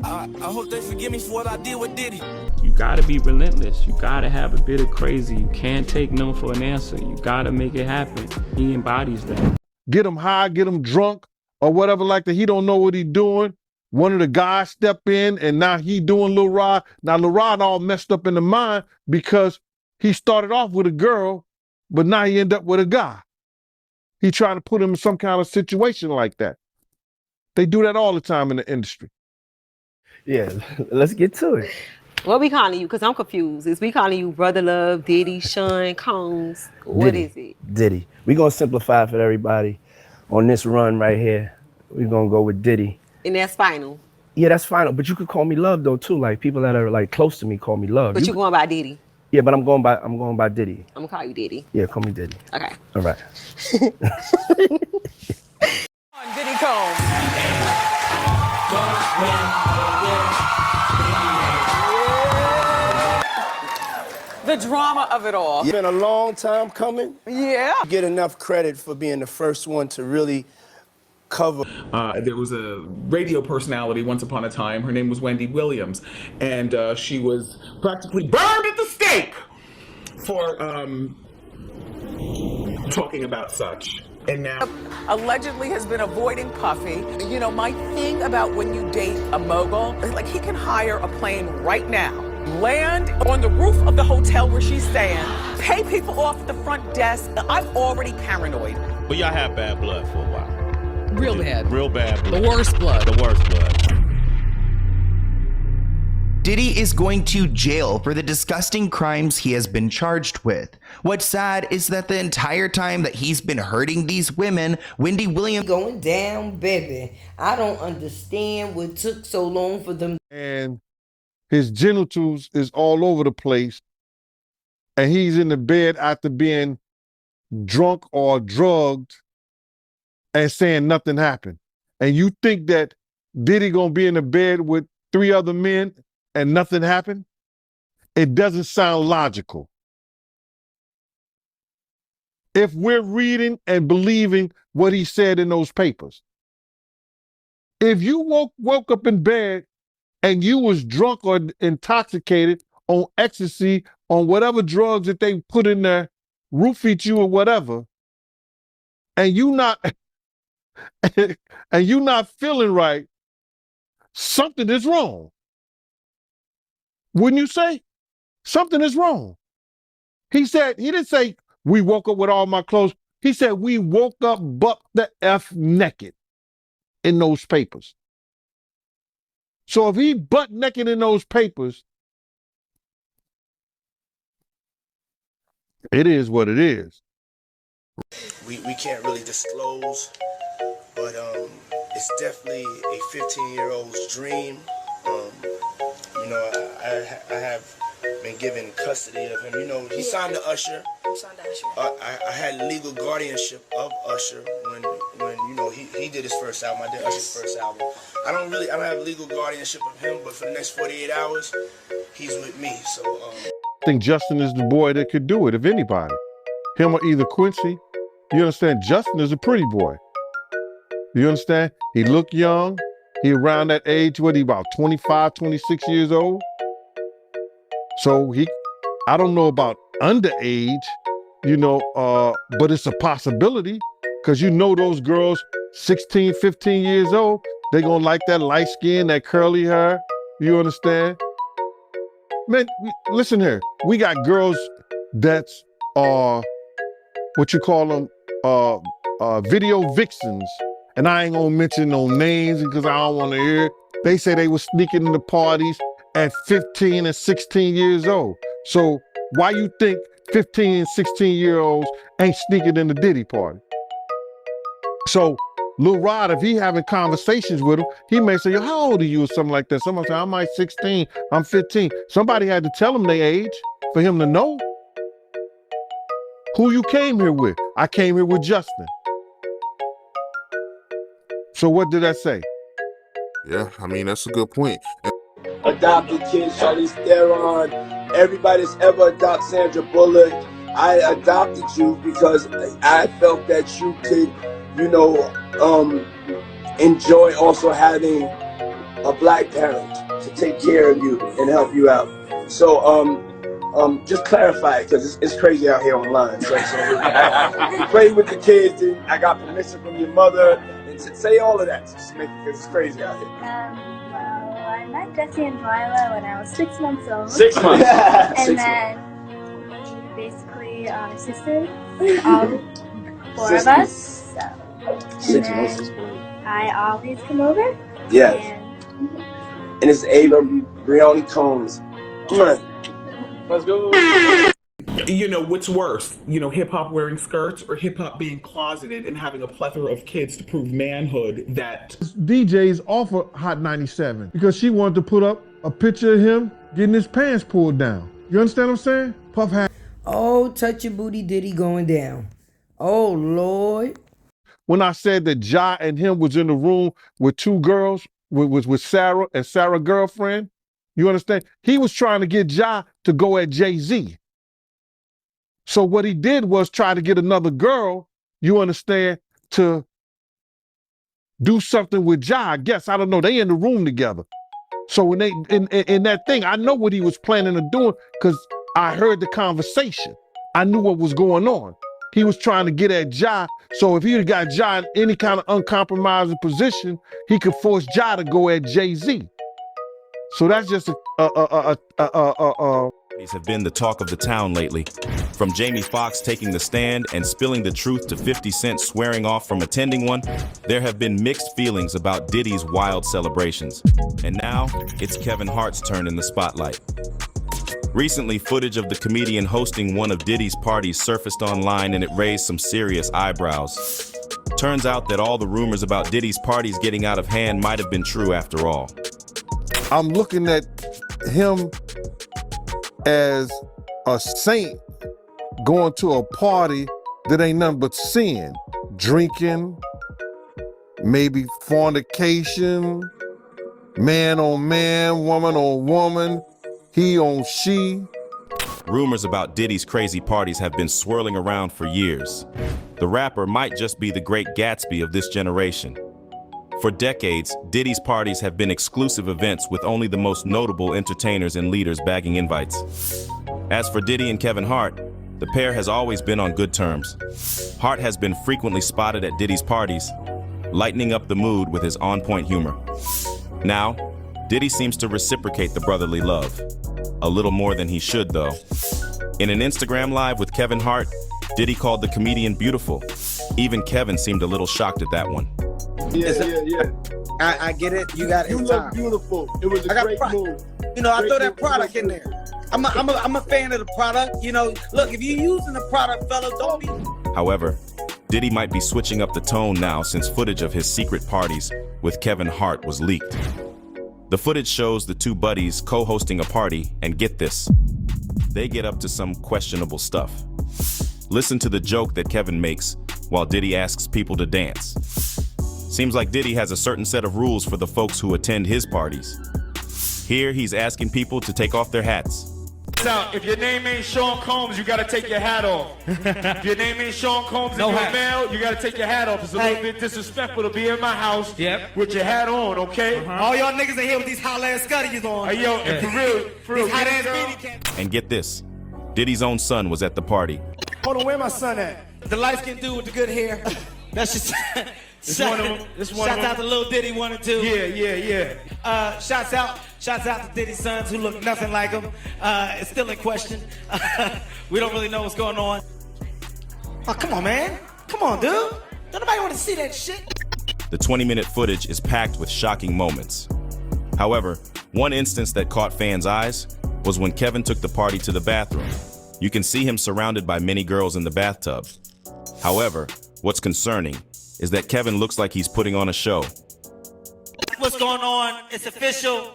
I hope they forgive me for what I did with Diddy. You gotta be relentless. You gotta have a bit of crazy. You can't take no for an answer. You gotta make it happen. He embodies that. Get him high, get him drunk, or whatever like that. He don't know what he doing. One of the guys step in, and now he doing Lil Rod. Now Lil Rod all messed up in the mind because he started off with a girl, but now he end up with a guy. He trying to put him in some kind of situation like that. They do that all the time in the industry. Yeah, let's get to it. What we calling you? Because I'm confused. Is we calling you Brother Love, Diddy, Sean, Combs? What is it? Diddy. We're going to simplify for everybody on this run right here. We're going to go with Diddy. And that's final? Yeah, that's final. But you could call me Love, though, too. Like, people that are, like, close to me call me Love. But you going by Diddy? Yeah, but I'm going by Diddy. I'm going to call you Diddy. Yeah, call me Diddy. Okay. All right. Diddy Combs. The drama of it all. It's been a long time coming. Yeah. Get enough credit for being the first one to really cover. There was a radio personality once upon a time. Her name was Wendy Williams, and she was practically burned at the stake for talking about such. And now Allegedly has been avoiding Puffy. You know, my thing about when you date a mogul is like he can hire a plane right now, land on the roof of the hotel where she's staying, pay people off at the front desk. I'm already paranoid. But y'all have bad blood for a while. Real bad. Real bad blood. The worst blood. The worst blood. Diddy is going to jail for the disgusting crimes he has been charged with. What's sad is that the entire time that he's been hurting these women, Wendy Williams going down, baby. I don't understand what took so long for them. And his genitals is all over the place. And he's in the bed after being drunk or drugged and saying nothing happened. And you think that Diddy gonna be in the bed with 3 other men and nothing happened? It doesn't sound logical. If we're reading and believing what he said in those papers. If you woke up in bed and you was drunk or intoxicated on ecstasy, on whatever drugs that they put in there, roofied you or whatever, and you not and you not feeling right, something is wrong. Wouldn't you say? Something is wrong. He didn't say, we woke up with all my clothes. He said, we woke up buck the F naked in those papers. So if he butt naked in those papers, it is what it is. We can't really disclose, but it's definitely a 15-year-old's dream. You know, I have been given custody of him. You know, he signed to Usher. I had legal guardianship of Usher when you know he did his first album. I did Usher's first album. I don't have legal guardianship of him, but for the next 48 hours, he's with me. So I think Justin is the boy that could do it, if anybody. Him or either Quincy. You understand? Justin is a pretty boy. You understand? He look young. He around that age, what he about 25, 26 years old? So I don't know about underage, you know, but it's a possibility because you know those girls 16, 15 years old, they gonna like that light skin, that curly hair. You understand? Man, listen here. We got girls that's what you call them, video vixens. And I ain't gonna mention no names because I don't wanna hear it. They say they were sneaking into parties at 15 and 16 years old. So why you think 15 and 16-year-olds ain't sneaking in the Diddy party? So Lil Rod, if he having conversations with him, he may say, yo, how old are you or something like that? Somebody say, I'm like 16, I'm 15. Somebody had to tell him their age for him to know. Who you came here with? I came here with Justin. So what did I say? Yeah, I mean, that's a good point. Adopted kids, Charlize Theron, everybody that's ever adopted Sandra Bullock. I adopted you because I felt that you could, you know, enjoy also having a black parent to take care of you and help you out. So just clarify it, because it's crazy out here online. So you play with the kids, and I got permission from your mother, and say all of that, just make it, because it's crazy out here. Well, I met Jesse and Delilah when I was 6 months old. 6 months. And then we basically are sisters, all 4 of us. So. 6 months. I always come over. Yes. And it's Ava Brioni Combs. Let's go. You know, what's worse? You know, hip-hop wearing skirts or hip-hop being closeted and having a plethora of kids to prove manhood that... DJ's off of Hot 97 because she wanted to put up a picture of him getting his pants pulled down. You understand what I'm saying? Puff had... Oh, touch your booty Diddy going down. Oh, Lord. When I said that Ja and him was in the room with 2 girls, with Sarah and Sarah's girlfriend, you understand? He was trying to get Ja to go at Jay-Z. So what he did was try to get another girl, you understand, to do something with Ja. I guess, I don't know, they in the room together. So when they, in that thing, I know what he was planning on doing because I heard the conversation. I knew what was going on. He was trying to get at Ja. So if he had got Ja in any kind of uncompromising position, he could force Ja to go at Jay-Z. So that's just have been the talk of the town lately. From Jamie Foxx taking the stand and spilling the truth to 50 Cent swearing off from attending one, there have been mixed feelings about Diddy's wild celebrations. And now, it's Kevin Hart's turn in the spotlight. Recently, footage of the comedian hosting one of Diddy's parties surfaced online and it raised some serious eyebrows. Turns out that all the rumors about Diddy's parties getting out of hand might have been true after all. I'm looking at him as a saint going to a party that ain't nothing but sin. Drinking, maybe fornication, man on man, woman on woman, he on she. Rumors about Diddy's crazy parties have been swirling around for years. The rapper might just be the great Gatsby of this generation. For decades, Diddy's parties have been exclusive events with only the most notable entertainers and leaders bagging invites. As for Diddy and Kevin Hart, the pair has always been on good terms. Hart has been frequently spotted at Diddy's parties, lightening up the mood with his on-point humor. Now, Diddy seems to reciprocate the brotherly love. A little more than he should, though. In an Instagram live with Kevin Hart, Diddy called the comedian beautiful. Even Kevin seemed a little shocked at that one. Yeah. I get it. You got it. You look beautiful. It was a great move. You know, I Great throw that move, product in there. I'm a fan of the product. You know, look, if you're using the product, fellas, don't be. However, Diddy might be switching up the tone now since footage of his secret parties with Kevin Hart was leaked. The footage shows the 2 buddies co-hosting a party, and get this, they get up to some questionable stuff. Listen to the joke that Kevin makes while Diddy asks people to dance. Seems like Diddy has a certain set of rules for the folks who attend his parties. Here, he's asking people to take off their hats. If your name ain't Sean Combs, you gotta take your hat off. If your name ain't Sean Combs and you're male, you gotta take your hat off. It's a little bit disrespectful to be in my house with your hat on, okay? All y'all niggas in here with these hot-ass scuddies on. Hey, yo, and for real, And get this, Diddy's own son was at the party. Hold on, where my son at? The light-skinned dude with the good hair. That's just... One of them. Shouts out to Lil Diddy 1 and 2. Yeah. Shouts out to Diddy's sons who look nothing like him. It's still in question. We don't really know what's going on. Oh, come on, man. Come on, dude. Don't nobody want to see that shit. The 20-minute footage is packed with shocking moments. However, one instance that caught fans' eyes was when Kevin took the party to the bathroom. You can see him surrounded by many girls in the bathtub. However, what's concerning is that Kevin looks like he's putting on a show. What's going on? It's official.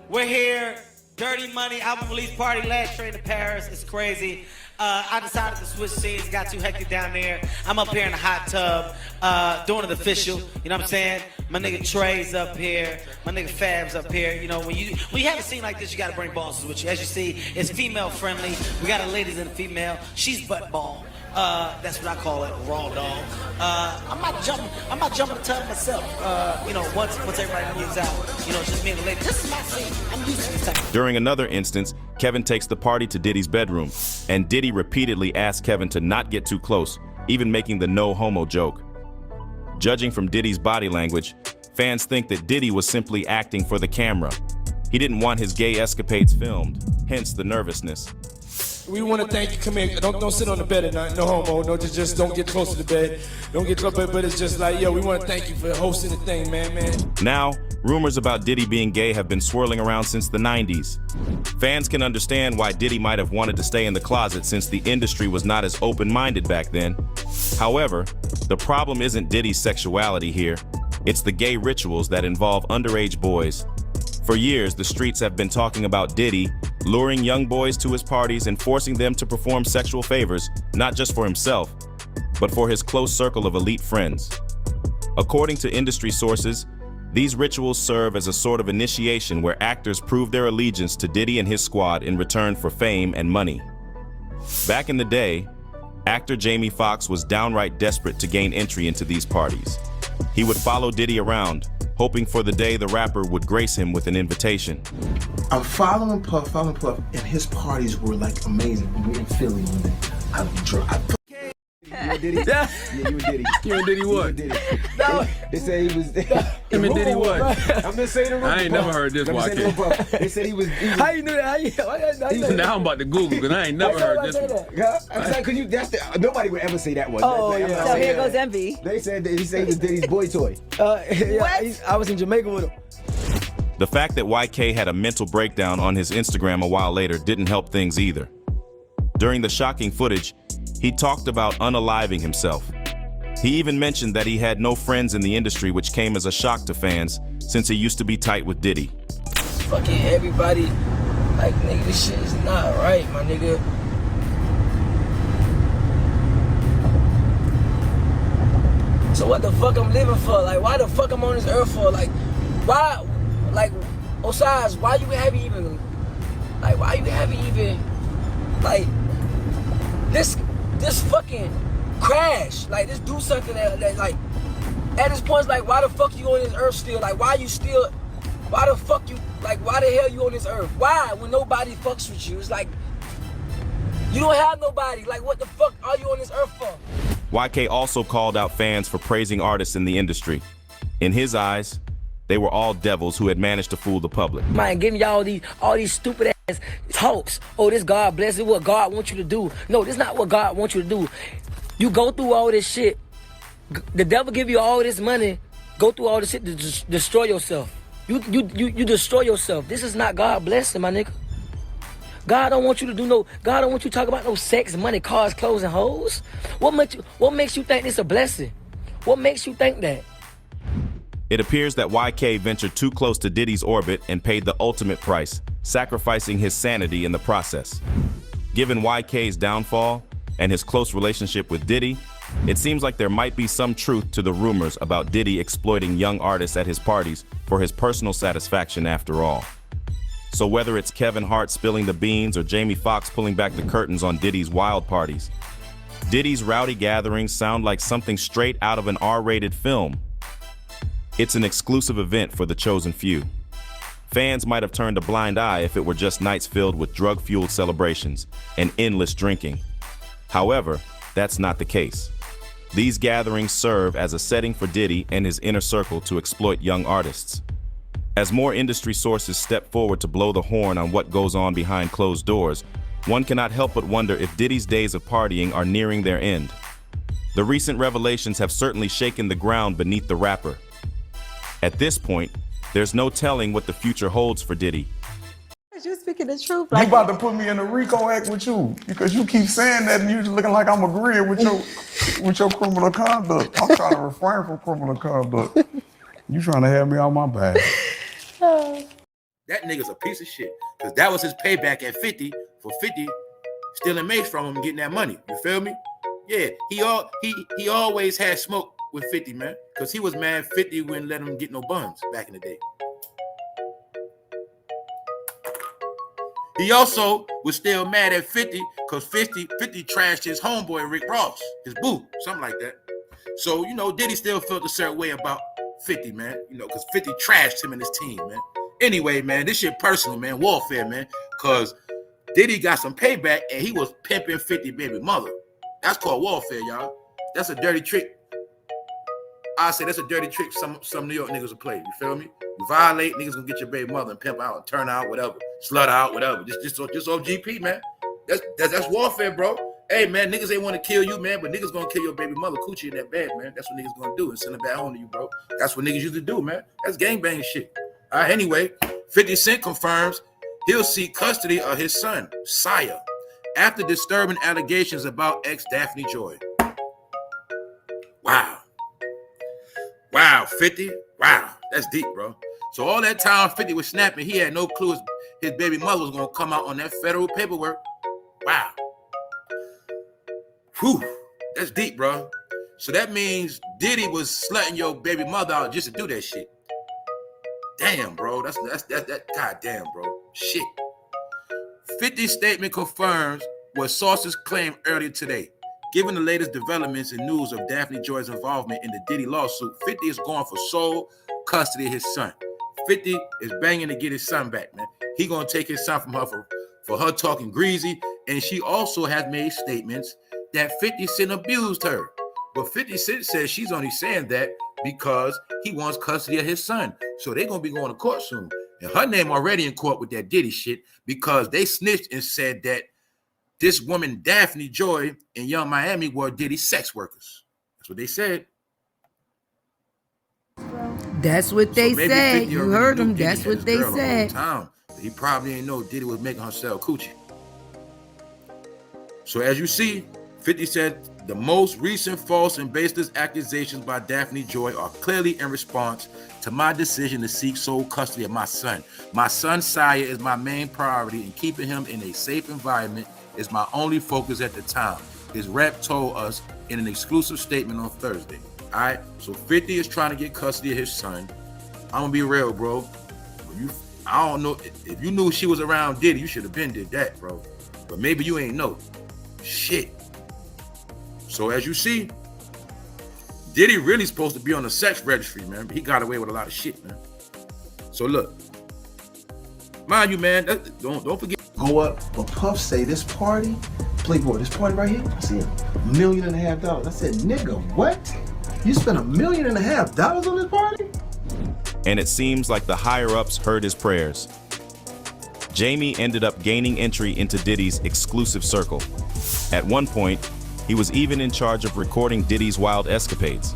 We're here. Dirty Money album release party, last train to Paris. It's crazy. I decided to switch scenes. Got too hectic down there. I'm up here in the hot tub, doing it official. You know what I'm saying? My nigga Trey's up here. My nigga Fab's up here. You know, when you have a scene like this, you gotta bring bosses with you. As you see, it's female friendly. We got a ladies and a female. She's butt ball. That's what I call it, raw dog. I'm not jumping the tub myself. Once everybody moves out, just me and the lady. This is my scene. I'm used to this type. During another instance, Kevin takes the party to Diddy's bedroom, and Diddy repeatedly asks Kevin to not get too close, even making the no homo joke. Judging from Diddy's body language, fans think that Diddy was simply acting for the camera. He didn't want his gay escapades filmed, hence the nervousness. We want to thank you. Come here. Don't sit on the bed at night. No homo. No, just don't get close to the bed. Don't get close. But it's just like, yo, we want to thank you for hosting the thing, man. Now, rumors about Diddy being gay have been swirling around since the 90s. Fans can understand why Diddy might have wanted to stay in the closet since the industry was not as open-minded back then. However, the problem isn't Diddy's sexuality here. It's the gay rituals that involve underage boys. For years, the streets have been talking about Diddy luring young boys to his parties and forcing them to perform sexual favors, not just for himself, but for his close circle of elite friends. According to industry sources, these rituals serve as a sort of initiation where actors prove their allegiance to Diddy and his squad in return for fame and money. Back in the day, actor Jamie Foxx was downright desperate to gain entry into these parties. He would follow Diddy around, hoping for the day the rapper would grace him with an invitation. I'm following Puff, and his parties were like amazing. We were in Philly one day. I You and Diddy? Yeah, you and Diddy. You and Diddy what? They said he was. Him and Diddy what? I'm just saying the rumor. I ain't never heard this one. They said he was. How you knew that? Now I'm about to Google because I ain't never heard this one. Because nobody would ever say that one. Oh, yeah. So here goes Envy. They said that he said he was Diddy's boy toy. I was in Jamaica with him. The fact that YK had a mental breakdown on his Instagram a while later didn't help things either. During the shocking footage, he talked about unaliving himself. He even mentioned that he had no friends in the industry, which came as a shock to fans since he used to be tight with Diddy. Fucking everybody, like, nigga, this shit is not right, my nigga. So what the fuck I'm living for? Like, why the fuck I'm on this earth for? Like, why, like, Osiris, why you haven't even, like, this fucking crash, like, this do something that like, at this point, it's like, why the fuck you on this earth still? Like, why the hell you on this earth? Why, when nobody fucks with you? It's like, you don't have nobody. Like, what the fuck are you on this earth for? YK also called out fans for praising artists in the industry. In his eyes, they were all devils who had managed to fool the public. Man, giving y'all all these stupid ass talks. Oh, this God bless it, what God wants you to do. No, this is not what God wants you to do. You go through all this shit. The devil give you all this money. Go through all this shit to destroy yourself. You destroy yourself. This is not God blessing, my nigga. God don't want you to do God don't want you to talk about no sex, money, cars, clothes, and hoes. What makes you think this a blessing? What makes you think that? It appears that YK ventured too close to Diddy's orbit and paid the ultimate price, sacrificing his sanity in the process. Given YK's downfall and his close relationship with Diddy, it seems like there might be some truth to the rumors about Diddy exploiting young artists at his parties for his personal satisfaction after all. So whether it's Kevin Hart spilling the beans or Jamie Foxx pulling back the curtains on Diddy's wild parties, Diddy's rowdy gatherings sound like something straight out of an R-rated film. It's an exclusive event for the chosen few. Fans might have turned a blind eye if it were just nights filled with drug-fueled celebrations and endless drinking. However, that's not the case. These gatherings serve as a setting for Diddy and his inner circle to exploit young artists. As more industry sources step forward to blow the horn on what goes on behind closed doors, one cannot help but wonder if Diddy's days of partying are nearing their end. The recent revelations have certainly shaken the ground beneath the rapper. At this point, there's no telling what the future holds for Diddy. You speaking the truth. You about to put me in a RICO act with you because you keep saying that and you're looking like I'm agreeing with your criminal conduct. I'm trying to refrain from criminal conduct. You trying to have me on my back. That nigga's a piece of shit because that was his payback at 50 for 50 stealing mace from him and getting that money. You feel me? Yeah, he always had smoke with 50, man, because he was mad 50 wouldn't let him get no buns back in the day. He also was still mad at 50 because 50 trashed his homeboy Rick Ross, his boo, something like that. So, you know, Diddy still felt a certain way about 50, man, you know, because 50 trashed him and his team, man. Anyway, man, this shit personal, man, warfare, man, because Diddy got some payback and he was pimping 50 baby mother. That's called warfare, y'all. That's a dirty trick. I say that's a dirty trick some New York niggas will play. You feel me? You violate, niggas gonna get your baby mother and pimp out and turn out, whatever, slut out, whatever. Just OGP, man. That's warfare, bro. Hey, man, niggas ain't want to kill you, man, but niggas gonna kill your baby mother coochie in that bed, man. That's what niggas gonna do and send it back home to you, bro. That's what niggas used to do, man. That's gangbang shit. All right, anyway, 50 Cent confirms he'll seek custody of his son, Saya, after disturbing allegations about ex Daphne Joy. Wow, 50? Wow, that's deep, bro. So all that time 50 was snapping, he had no clue his baby mother was gonna come out on that federal paperwork. Wow. Whew, that's deep, bro. So that means Diddy was slutting your baby mother out just to do that shit. Damn, bro. That's goddamn, bro. Shit. 50's statement confirms what sources claimed earlier today. Given the latest developments and news of Daphne Joy's involvement in the Diddy lawsuit, 50 is going for sole custody of his son. 50 is banging to get his son back, man. He gonna take his son from her for her talking greasy, and she also has made statements that 50 Cent abused her. But 50 Cent says she's only saying that because he wants custody of his son. So they're gonna be going to court soon. And her name already in court with that Diddy shit because they snitched and said that this woman, Daphne Joy, in Young Miami were Diddy's sex workers. That's what they said. That's what they said. You heard them. That's what they said. He probably didn't know Diddy was making her sell coochie. So as you see, 50 said the most recent false and baseless accusations by Daphne Joy are clearly in response to my decision to seek sole custody of my son. My son, Saya, is my main priority, and keeping him in a safe environment is my only focus at the time, his rep told us in an exclusive statement on Thursday. All right, so 50 is trying to get custody of his son. I'm gonna be real, bro. I don't know if you knew she was around Diddy, you should have been did that, bro. But maybe you ain't know. Shit. So as you see, Diddy really supposed to be on the sex registry, man. But he got away with a lot of shit, man. So look, mind you, man, don't forget. Go up, but Puff say this party, Playboy, this party right here, I see $1.5 million. I said, nigga, what? You spent $1.5 million on this party? And it seems like the higher-ups heard his prayers. Jamie ended up gaining entry into Diddy's exclusive circle. At one point, he was even in charge of recording Diddy's wild escapades.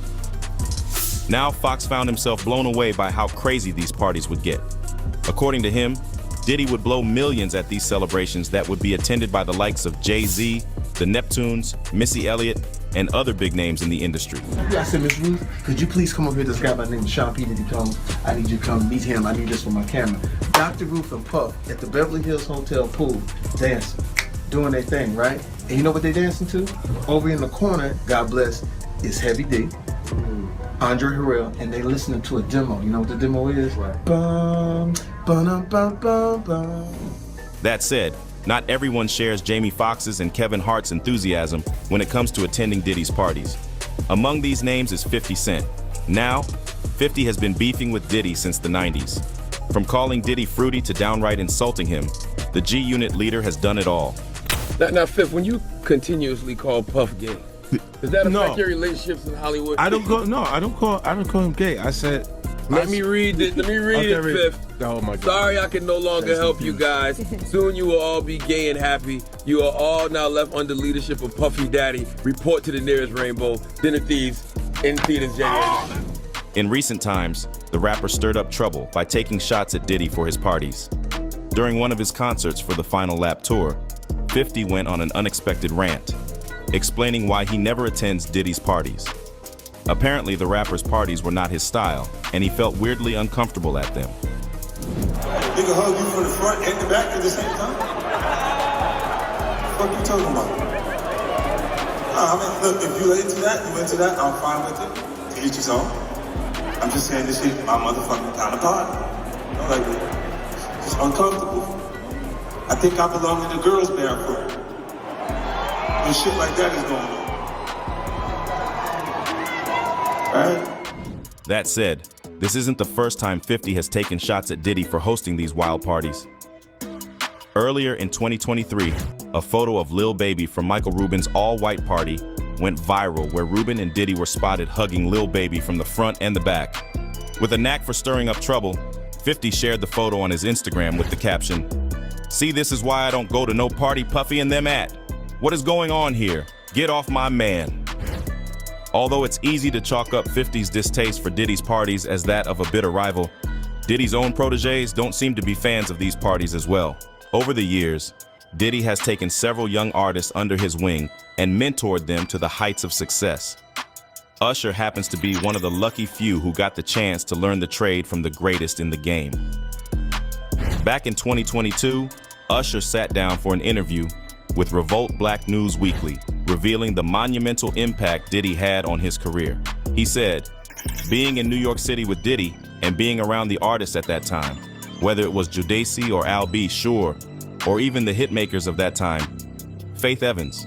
Now Fox found himself blown away by how crazy these parties would get. According to him, Diddy would blow millions at these celebrations that would be attended by the likes of Jay-Z, the Neptunes, Missy Elliott, and other big names in the industry. I said, Miss Ruth, could you please come over here? This guy by the name of Sean P.Diddy come. I need you to come meet him. I need this for my camera. Dr. Ruth and Puff at the Beverly Hills Hotel pool, dancing, doing their thing, right? And you know what they dancing to? Over in the corner, God bless, is Heavy D, Andre Harrell, and they listening to a demo. You know what the demo is? Right. Bum, bum, bum, bum, bum. That said, not everyone shares Jamie Foxx's and Kevin Hart's enthusiasm when it comes to attending Diddy's parties. Among these names is 50 Cent. Now, 50 has been beefing with Diddy since the 90s. From calling Diddy fruity to downright insulting him, the G-Unit leader has done it all. Now, Fifth, when you continuously call Puff gay, does that affect your relationships in Hollywood? I don't call him gay. I said, Let me read it, Fifth. Oh my God. Sorry I can no longer help you guys. Soon you will all be gay and happy. You are all now left under leadership of Puffy Daddy. Report to the nearest rainbow. Dinner Thieves in theaters January. In recent times, the rapper stirred up trouble by taking shots at Diddy for his parties. During one of his concerts for the Final Lap tour, 50 went on an unexpected rant, explaining why he never attends Diddy's parties. Apparently, the rapper's parties were not his style, and he felt weirdly uncomfortable at them. They can hug you from the front and the back at the same time? What are you talking about? I mean, look, if you're into that, I'm fine with it. To each his own. I'm just saying this is my motherfucking kind of party. You know, like, it's uncomfortable. I think I belong in the girls' bathroom. And shit like that is going on. Right? That said, this isn't the first time 50 has taken shots at Diddy for hosting these wild parties. Earlier in 2023, a photo of Lil Baby from Michael Rubin's all-white party went viral, where Rubin and Diddy were spotted hugging Lil Baby from the front and the back. With a knack for stirring up trouble, 50 shared the photo on his Instagram with the caption, "See, this is why I don't go to no party Puffy and them at. What is going on here? Get off my man." Although it's easy to chalk up 50's distaste for Diddy's parties as that of a bitter rival, Diddy's own protégés don't seem to be fans of these parties as well. Over the years, Diddy has taken several young artists under his wing and mentored them to the heights of success. Usher happens to be one of the lucky few who got the chance to learn the trade from the greatest in the game. Back in 2022, Usher sat down for an interview with Revolt Black News Weekly, revealing the monumental impact Diddy had on his career. He said, "Being in New York City with Diddy and being around the artists at that time, whether it was Jodeci or Al B, Sure, or even the hitmakers of that time, Faith Evans.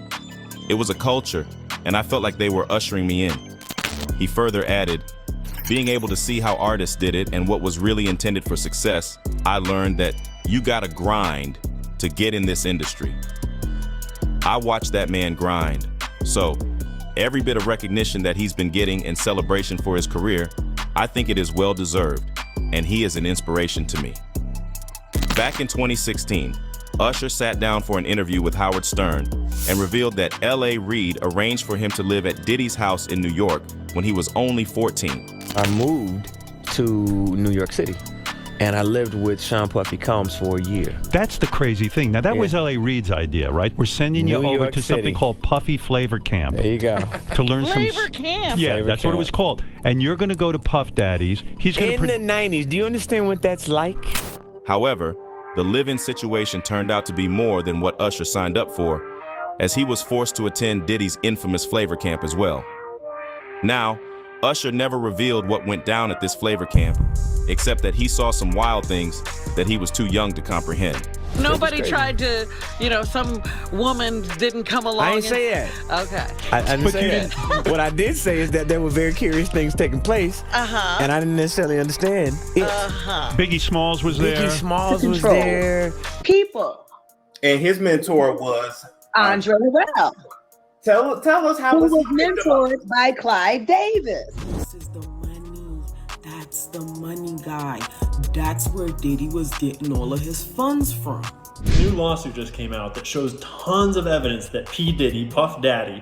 It was a culture, and I felt like they were ushering me in." He further added, "Being able to see how artists did it and what was really intended for success, I learned that you gotta grind to get in this industry." I watched that man grind. So, every bit of recognition that he's been getting in celebration for his career, I think it is well deserved, and he is an inspiration to me. Back in 2016, Usher sat down for an interview with Howard Stern and revealed that L.A. Reid arranged for him to live at Diddy's house in New York when he was only 14. I moved to New York City, and I lived with Sean Puffy Combs for a year. That's the crazy thing. Now, that was L.A. Reid's idea, right? We're sending you New over York to something City. called Puffy Flavor Camp. There you go. To learn Flavor Camp? Yeah, Flavor that's what it was Camp. called. And you're going to go to Puff Daddy's. He's going In the 90s, do you understand what that's like? However, the live-in situation turned out to be more than what Usher signed up for, as he was forced to attend Diddy's infamous Flavor Camp as well. Now, Usher never revealed what went down at this Flavor Camp, except that he saw some wild things that he was too young to comprehend. Nobody tried to, some woman didn't come along. I didn't say that. Okay. I didn't say that. What I did say is that there were very curious things taking place, and I didn't necessarily understand it. Biggie Smalls was there. Biggie Smalls was there. People. And his mentor was Andre Well. Tell us how who was mentored by Clive Davis. This is the money. That's the money guy. That's where Diddy was getting all of his funds from. A new lawsuit just came out that shows tons of evidence that P. Diddy, Puff Daddy,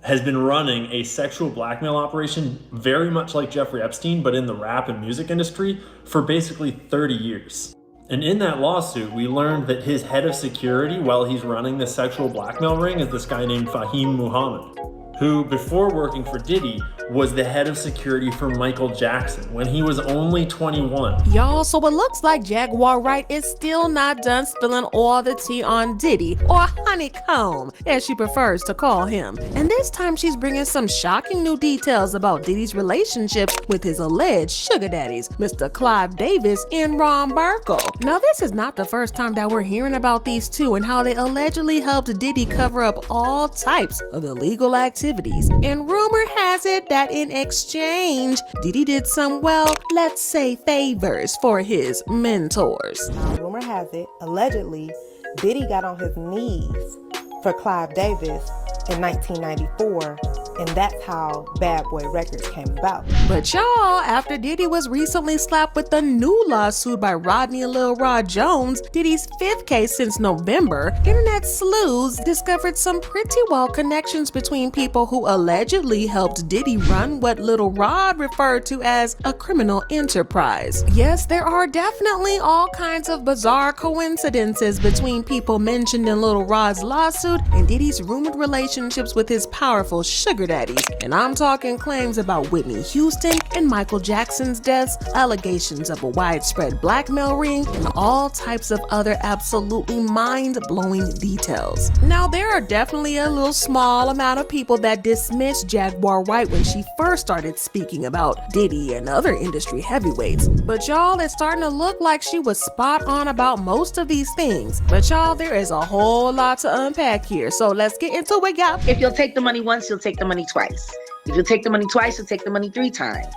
has been running a sexual blackmail operation very much like Jeffrey Epstein, but in the rap and music industry for basically 30 years. And in that lawsuit, we learned that his head of security while he's running the sexual blackmail ring is this guy named Fahim Muhammad, who before working for Diddy was the head of security for Michael Jackson when he was only 21. Y'all, so it looks like Jaguar Wright is still not done spilling all the tea on Diddy, or Honeycomb, as she prefers to call him. And this time she's bringing some shocking new details about Diddy's relationships with his alleged sugar daddies, Mr. Clive Davis and Ron Burkle. Now, this is not the first time that we're hearing about these two and how they allegedly helped Diddy cover up all types of illegal activities. And rumor has it that in exchange, Diddy did some, well, let's say favors for his mentors. Rumor has it, allegedly, Diddy got on his knees for Clive Davis in 1994, and that's how Bad Boy Records came about. But y'all, after Diddy was recently slapped with a new lawsuit by Rodney and Lil Rod Jones, Diddy's fifth case since November, internet sleuths discovered some pretty wild connections between people who allegedly helped Diddy run what Lil Rod referred to as a criminal enterprise. Yes, there are definitely all kinds of bizarre coincidences between people mentioned in Lil Rod's lawsuit and Diddy's rumored relationships with his powerful sugar sugar daddies. And I'm talking claims about Whitney Houston and Michael Jackson's deaths, allegations of a widespread blackmail ring, and all types of other absolutely mind-blowing details. Now, there are definitely a little small amount of people that dismissed Jaguar Wright when she first started speaking about Diddy and other industry heavyweights. But y'all, it's starting to look like she was spot on about most of these things. But y'all, there is a whole lot to unpack here, so let's get into it, y'all. If you'll take the money once, you'll take the money twice. If you'll take the money twice, you'll take the money 3 times.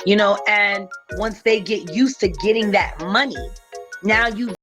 You know, and once they get used to getting that money, now you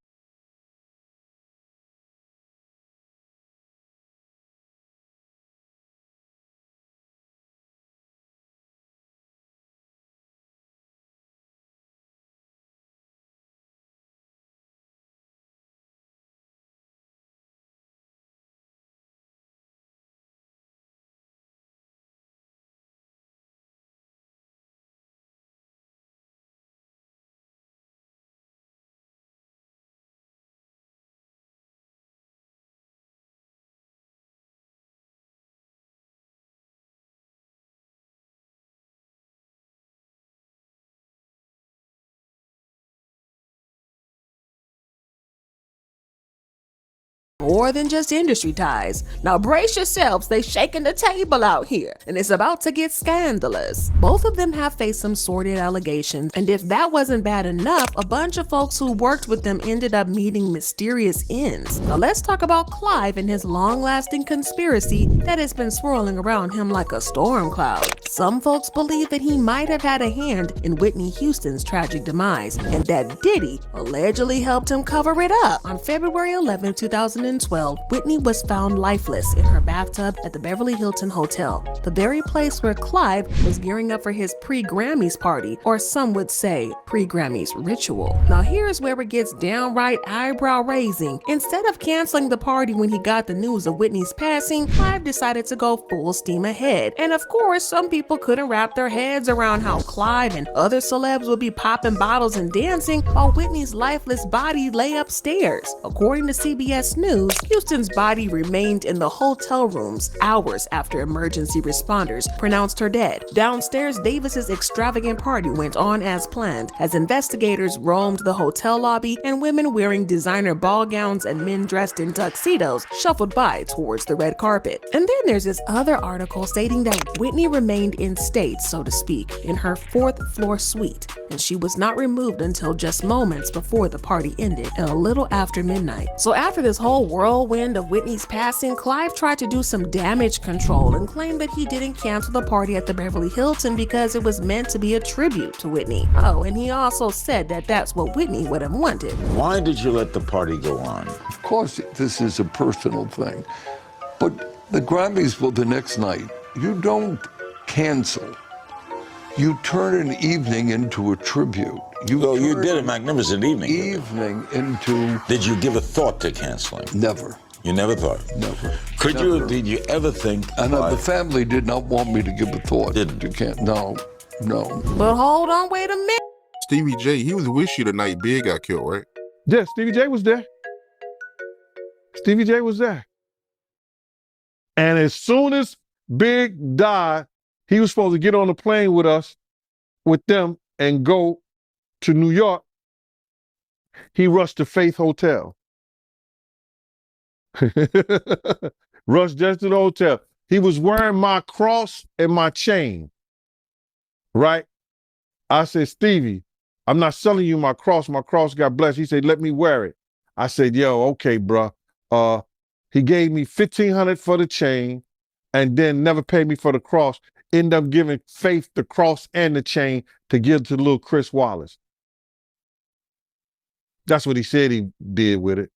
more than just industry ties. Now brace yourselves, they shaking the table out here, and it's about to get scandalous. Both of them have faced some sordid allegations, and if that wasn't bad enough, a bunch of folks who worked with them ended up meeting mysterious ends. Now let's talk about Clive and his long-lasting conspiracy that has been swirling around him like a storm cloud. Some folks believe that he might have had a hand in Whitney Houston's tragic demise, and that Diddy allegedly helped him cover it up. On February 11, 2012, Whitney was found lifeless in her bathtub at the Beverly Hilton Hotel, the very place where Clive was gearing up for his pre-Grammys party, or some would say pre-Grammys ritual. Now here's where it gets downright eyebrow-raising. Instead of canceling the party when he got the news of Whitney's passing, Clive decided to go full steam ahead. And of course, some people couldn't wrap their heads around how Clive and other celebs would be popping bottles and dancing while Whitney's lifeless body lay upstairs. According to CBS News, Houston's body remained in the hotel rooms hours after emergency responders pronounced her dead. Downstairs, Davis's extravagant party went on as planned as investigators roamed the hotel lobby and women wearing designer ball gowns and men dressed in tuxedos shuffled by towards the red carpet. And then there's this other article stating that Whitney remained in state, so to speak, in her 4th floor suite, and she was not removed until just moments before the party ended and a little after midnight. So after this whole whirlwind of Whitney's passing, Clive tried to do some damage control and claimed that he didn't cancel the party at the Beverly Hilton because it was meant to be a tribute to Whitney. Oh, and he also said that that's what Whitney would have wanted. Why did you let the party go on? Of course, this is a personal thing, but the Grammys were the next night. You don't cancel. You turn an evening into a tribute. You did a magnificent evening. Into... Did you give a thought to canceling? Never. You never thought? Never. Did you ever think? And the family did not want me to give a thought. No. But hold on, wait a minute. Stevie J, he was with you the night Big got killed, right? Yeah, Stevie J was there. Stevie J was there. And as soon as Big died, he was supposed to get on the plane with us, with them, and go to New York. He rushed to Faith Hotel. Rushed just to the hotel. He was wearing my cross and my chain, right? I said, Stevie, I'm not selling you my cross. My cross got blessed. He said, let me wear it. I said, yo, okay, bro. He gave me $1,500 for the chain and then never paid me for the cross. Ended up giving Faith the cross and the chain to give to little Chris Wallace. That's what he said he did with it.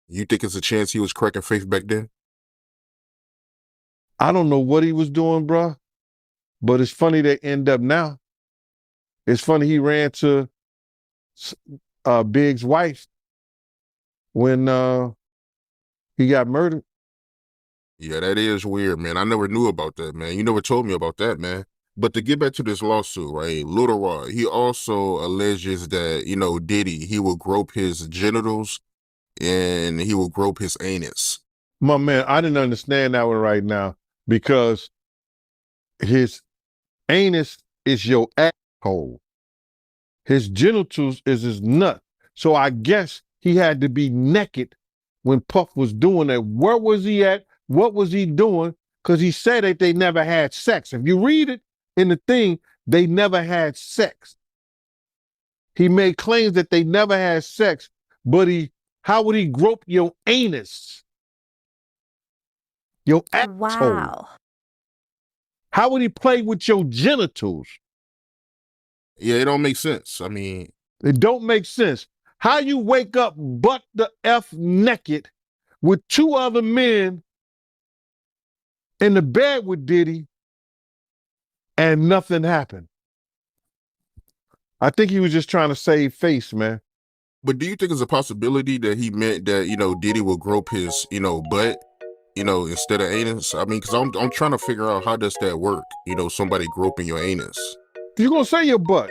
You think it's a chance he was cracking Faith back then? I don't know what he was doing, bro, but it's funny they end up now. It's funny he ran to Big's wife when he got murdered. Yeah, that is weird, man. I never knew about that, man. You never told me about that, man. But to get back to this lawsuit, right, Lil Rod, he also alleges that, Diddy, he will grope his genitals and he will grope his anus. My man, I didn't understand that one right now because his anus is your asshole. His genitals is his nut. So I guess he had to be naked when Puff was doing that. Where was he at? What was he doing? Because he said that they never had sex. If you read it in the thing, they never had sex. He made claims that they never had sex, but how would he grope your anus? Your asshole. Wow. How would he play with your genitals? Yeah, it don't make sense. I mean, it don't make sense. How you wake up butt the F naked with 2 other men in the bed with Diddy and nothing happened? I think he was just trying to save face, man. But do you think it's a possibility that he meant that, Diddy will grope his, butt, instead of anus? I mean, because I'm trying to figure out how does that work? Somebody groping your anus. You're going to say your butt.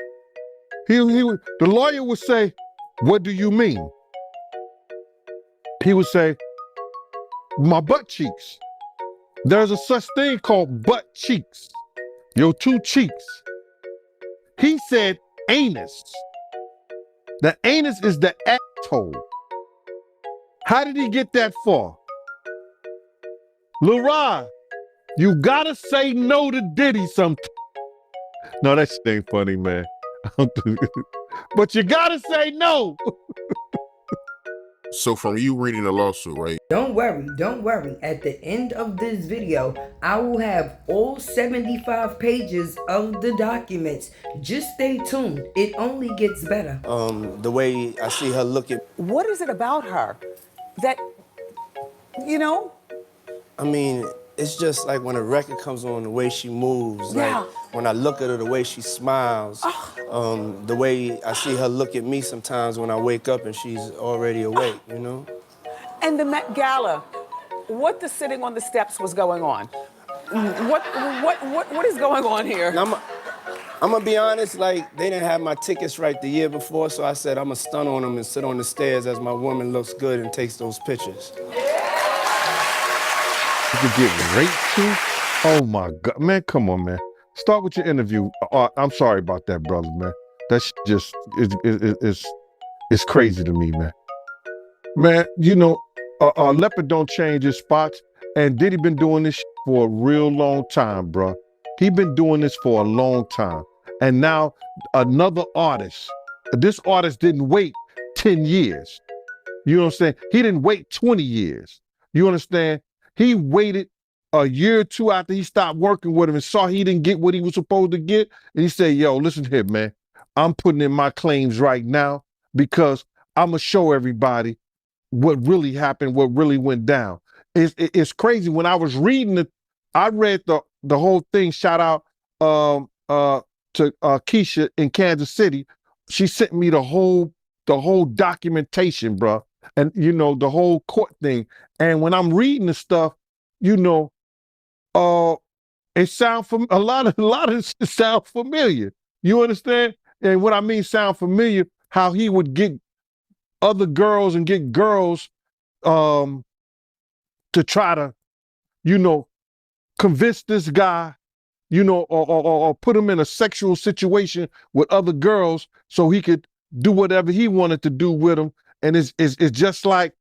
The lawyer would say, what do you mean? He would say, my butt cheeks. There's a such thing called butt cheeks. Your 2 cheeks. He said anus. The anus is the asshole. How did he get that far? Lil Rod, you gotta say no to Diddy sometimes. No, that shit ain't funny, man. But you gotta say no. So from you reading the lawsuit, right? Don't worry. At the end of this video, I will have all 75 pages of the documents. Just stay tuned. It only gets better. The way I see her looking. What is it about her that, I mean, it's just like when a record comes on, the way she moves. Yeah. Like when I look at her, the way she smiles. The way I see her look at me sometimes when I wake up and she's already awake, And the Met Gala, what the sitting on the steps was going on? What is going on here? I'm gonna be honest, like they didn't have my tickets right the year before, so I said I'm gonna stun on them and sit on the stairs as my woman looks good and takes those pictures. You could get raped too? Oh my God, man, come on, man. Start with your interview. I'm sorry about that, brother, man. That shit just is crazy to me, man. Man, leopard don't change his spots, and Diddy been doing this shit for a real long time, bro. He been doing this for a long time, and now another artist. This artist didn't wait 10 years. You know what I'm saying? He didn't wait 20 years. You understand? He waited a year or 2 after he stopped working with him and saw he didn't get what he was supposed to get. And he said, yo, listen here, man. I'm putting in my claims right now because I'm going to show everybody what really happened, what really went down. It's crazy. When I was reading it, I read the whole thing. Shout out to Keisha in Kansas City. She sent me the whole documentation, bro. And, the whole court thing. And when I'm reading the stuff, it sound a lot of it sound familiar. You understand? And what I mean sound familiar, how he would get other girls and get girls to try to, convince this guy, or put him in a sexual situation with other girls so he could do whatever he wanted to do with them. And it's just like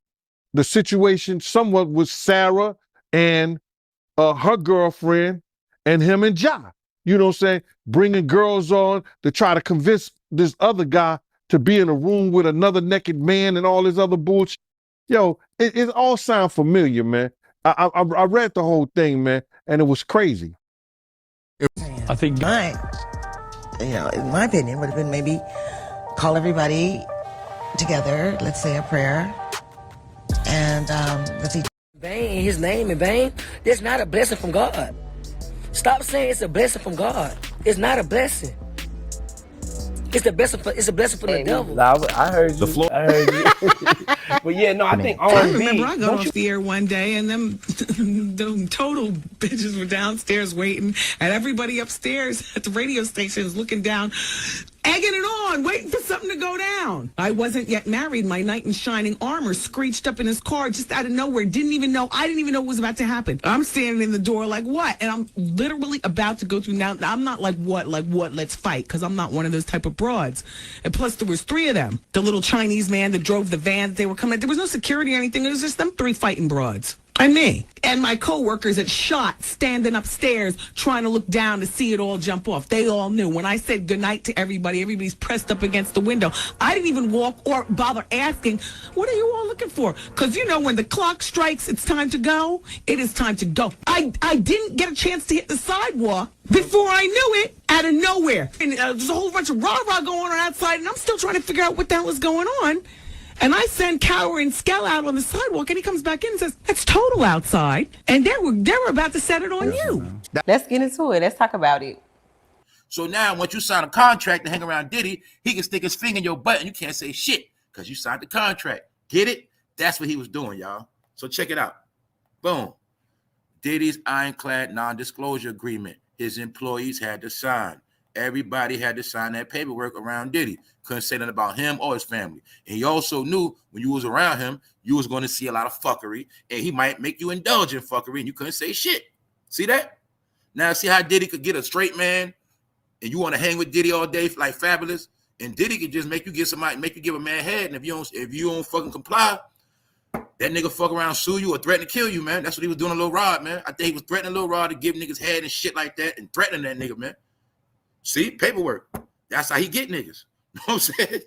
the situation somewhat with Sarah and her girlfriend and him and Ja. You know what I'm saying? Bringing girls on to try to convince this other guy to be in a room with another naked man and all this other bullshit. Yo, it all sound familiar, man. I read the whole thing, man, and it was crazy. I think mine, in my opinion, would have been maybe call everybody together, let's say a prayer, and let's see. Vain, his name in vain, that's not a blessing from God. Stop saying it's a blessing from God. It's not a blessing. It's a blessing for the devil. I heard you. I heard you. But yeah, no, I think R&B. I remember I got off the air one day and them total bitches were downstairs waiting, and everybody upstairs at the radio station is looking down. egging it on, waiting for something to go down. I wasn't yet married. My knight in shining armor screeched up in his car just out of nowhere. I didn't even know what was about to happen. I'm standing in the door like, what? And I'm literally about to go through. Now, I'm not like, what, let's fight, because I'm not one of those type of broads. And plus, there was 3 of them. The little Chinese man that drove the van that they were coming. There was no security or anything. It was just them 3 fighting broads. And me. And my coworkers that shot standing upstairs trying to look down to see it all jump off. They all knew. When I said goodnight to everybody, everybody's pressed up against the window. I didn't even walk or bother asking, what are you all looking for? Because, you know, when the clock strikes, it's time to go. It is time to go. I didn't get a chance to hit the sidewalk before I knew it, out of nowhere. And there's a whole bunch of rah-rah going on outside, and I'm still trying to figure out what the hell is going on. And I send Cower and Skell out on the sidewalk, and he comes back in and says, it's total outside. And they were about to set it on you. Let's get into it. Let's talk about it. So now, once you sign a contract to hang around Diddy, he can stick his finger in your butt, and you can't say shit because you signed the contract. Get it? That's what he was doing, y'all. So check it out. Boom. Diddy's ironclad non-disclosure agreement. His employees had to sign. Everybody had to sign that paperwork around Diddy. Couldn't say nothing about him or his family. And he also knew when you was around him, you was going to see a lot of fuckery, and he might make you indulge in fuckery, and you couldn't say shit. See that? Now see how Diddy could get a straight man, and you want to hang with Diddy all day like Fabulous, and Diddy could just make you give a man head, and if you don't fucking comply, that nigga fuck around, sue you, or threaten to kill you, man. That's what he was doing to Lil Rod, man. I think he was threatening Lil Rod to give niggas head and shit like that, and threatening that nigga, man. See, paperwork. That's how he get niggas. You know what I'm saying?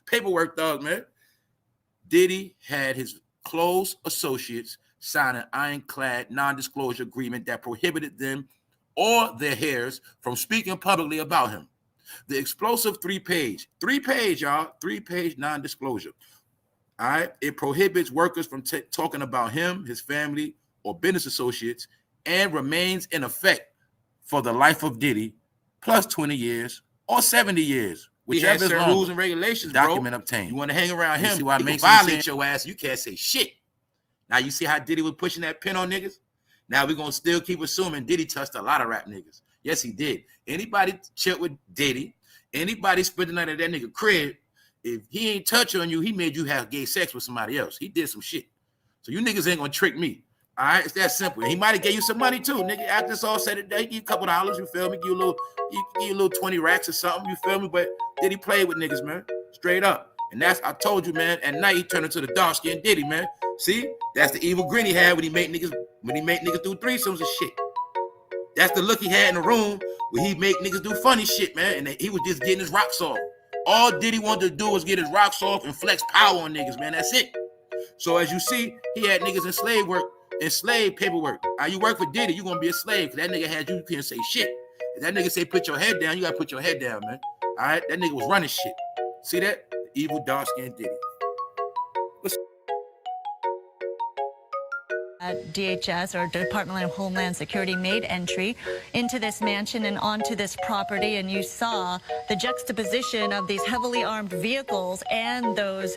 Paperwork, dog, man. Diddy had his close associates sign an ironclad non-disclosure agreement that prohibited them or their heirs from speaking publicly about him. The explosive three-page, y'all, three-page non-disclosure. All right? It prohibits workers from talking about him, his family, or business associates, and remains in effect for the life of Diddy, plus 20 years or 70 years. Whichever is rules and regulations, document obtained. You want to hang around him, he can violate your ass, you can't say shit. Now you see how Diddy was pushing that pin on niggas? Now we're going to still keep assuming Diddy touched a lot of rap niggas. Yes, he did. Anybody chill with Diddy, anybody spend the night at that nigga crib, if he ain't touch on you, he made you have gay sex with somebody else. He did some shit. So you niggas ain't going to trick me. All right, it's that simple. He might have gave you some money too, nigga. After this all said and done, he give you a couple dollars, you feel me? Give you a little 20 racks or something, you feel me? But did he play with niggas, man? Straight up. And that's, I told you, man, at night he turned into the dark-skinned Diddy, man. See? That's the evil grin he had when he made niggas do threesomes and shit. That's the look he had in the room where he make niggas do funny shit, man. And he was just getting his rocks off. All Diddy wanted to do was get his rocks off and flex power on niggas, man. That's it. So as you see, he had niggas in slave work. And slave paperwork. You work for Diddy, you're gonna be a slave. Cause that nigga had you can't say shit. If that nigga say put your head down, you gotta put your head down, man. All right, that nigga was running shit. See that? The evil dark-skinned Diddy. DHS or Department of Homeland Security made entry into this mansion and onto this property, and you saw the juxtaposition of these heavily armed vehicles and those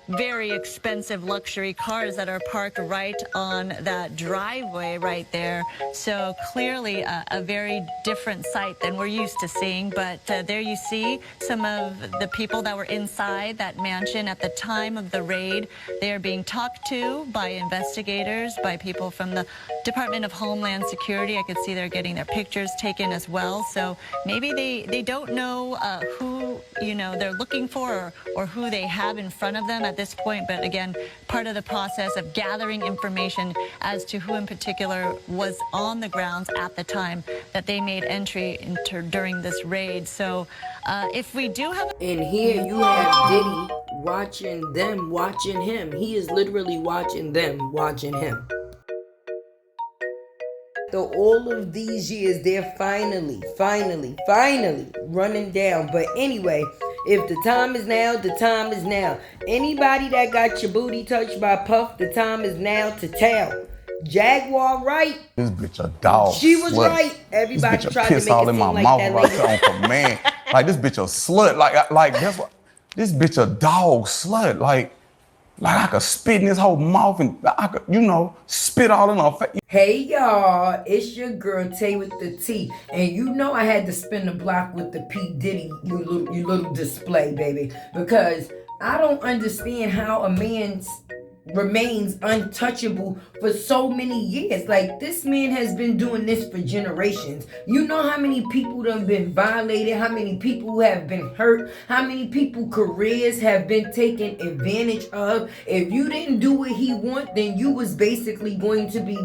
very expensive luxury cars that are parked right on that driveway right there. So clearly a very different sight than we're used to seeing. But there you see some of the people that were inside that mansion at the time of the raid. They are being talked to by investigators, by people from the Department of Homeland Security. I could see they're getting their pictures taken as well. So maybe they don't know who they're looking for or who they have in front of them at this point. But again, part of the process of gathering information as to who in particular was on the grounds at the time that they made entry during this raid. So if we do have... And here you have Diddy watching them, watching him. He is literally watching them, watching him. So all of these years, they're finally running down. But anyway, if the time is now, the time is now. Anybody that got your booty touched by Puff, the time is now to tell. Jaguar right. This bitch a dog. She was slut. right. Everybody this bitch tried to make all it in seem my like mouth that right lady. there on command. Like this bitch a slut. Like that's what. This bitch a dog slut. Like Like I could spit in his whole mouth and I could, you know, spit all in her face. Hey y'all, it's your girl Tay with the T, and you know I had to spin the block with the P.Diddy, you little display, baby, because I don't understand how a man remains untouchable for so many years. Like, this man has been doing this for generations. You know how many people have been violated, how many people have been hurt, how many people careers have been taken advantage of. If you didn't do what he want, then you was basically going to be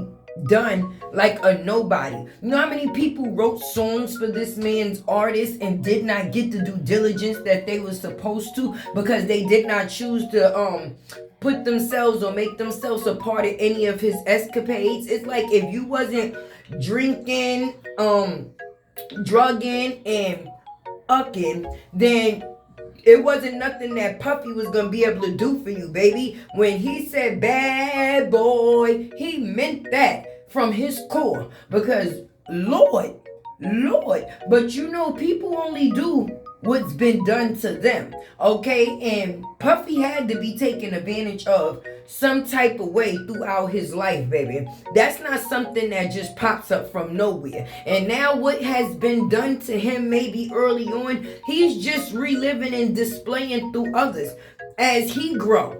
done like a nobody. You know how many people wrote songs for this man's artist and did not get the due diligence that they were supposed to because they did not choose to put themselves or make themselves a part of any of his escapades. It's like if you wasn't drinking, drugging, and ucking, then it wasn't nothing that Puffy was gonna be able to do for you, baby. When he said bad boy, he meant that from his core. Because Lord, but you know, people only do what's been done to them, okay? And Puffy had to be taken advantage of some type of way throughout his life, baby. That's not something that just pops up from nowhere. And now what has been done to him maybe early on, he's just reliving and displaying through others as he grows.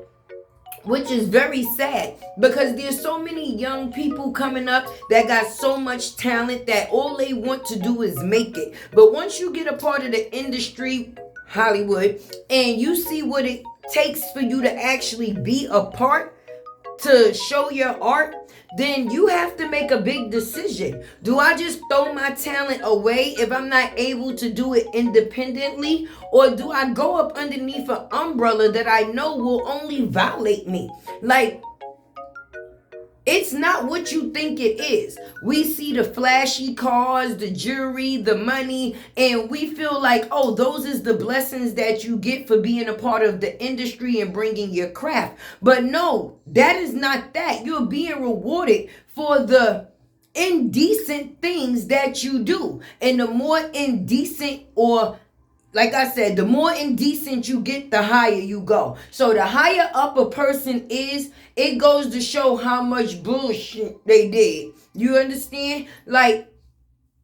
Which is very sad because there's so many young people coming up that got so much talent that all they want to do is make it. But once you get a part of the industry, Hollywood, and you see what it takes for you to actually be a part to show your art, then you have to make a big decision. Do I just throw my talent away if I'm not able to do it independently? Or do I go up underneath an umbrella that I know will only violate me? Like, it's not what you think it is. We see the flashy cars, the jewelry, the money, and we feel like, oh, those is the blessings that you get for being a part of the industry and bringing your craft. But no, that is not that. You're being rewarded for the indecent things that you do. And the more indecent, or like I said, the more indecent you get, the higher you go. So the higher up a person is, it goes to show how much bullshit they did. You understand? Like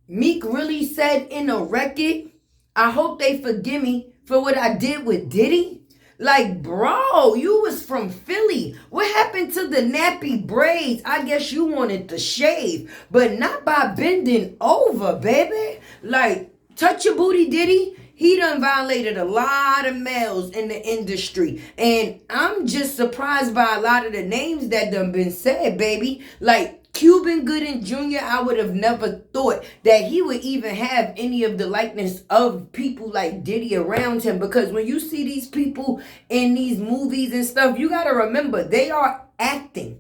Meek really said in a record, I hope they forgive me for what I did with Diddy. Like, bro, you was from Philly. What happened to the nappy braids? I guess you wanted to shave, but not by bending over, baby. Like, touch your booty, Diddy. He done violated a lot of males in the industry. And I'm just surprised by a lot of the names that done been said, baby. Like Cuban Gooding Jr., I would have never thought that he would even have any of the likeness of people like Diddy around him. Because when you see these people in these movies and stuff, you got to remember, they are acting.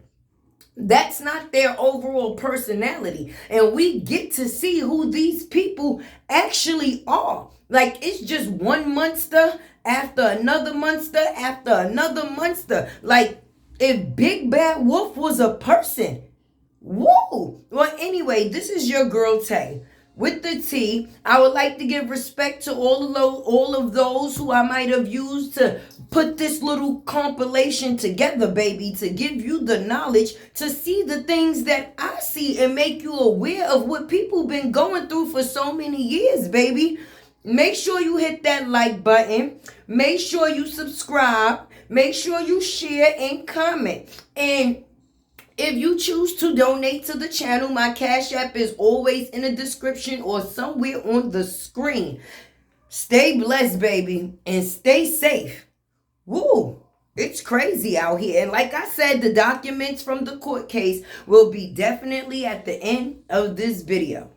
That's not their overall personality. And we get to see who these people actually are. Like, it's just one monster after another monster after another monster. Like, if Big Bad Wolf was a person. Whoa. Well, anyway, this is your girl Tay with the T. I would like to give respect to all of those who I might have used to put this little compilation together, baby, to give you the knowledge to see the things that I see and make you aware of what people been going through for so many years, baby. Make sure you hit that like button. Make sure you subscribe. Make sure you share and comment. And if you choose to donate to the channel, my Cash App is always in the description or somewhere on the screen. Stay blessed, baby, and stay safe. Woo! It's crazy out here. And like I said, the documents from the court case will be definitely at the end of this video.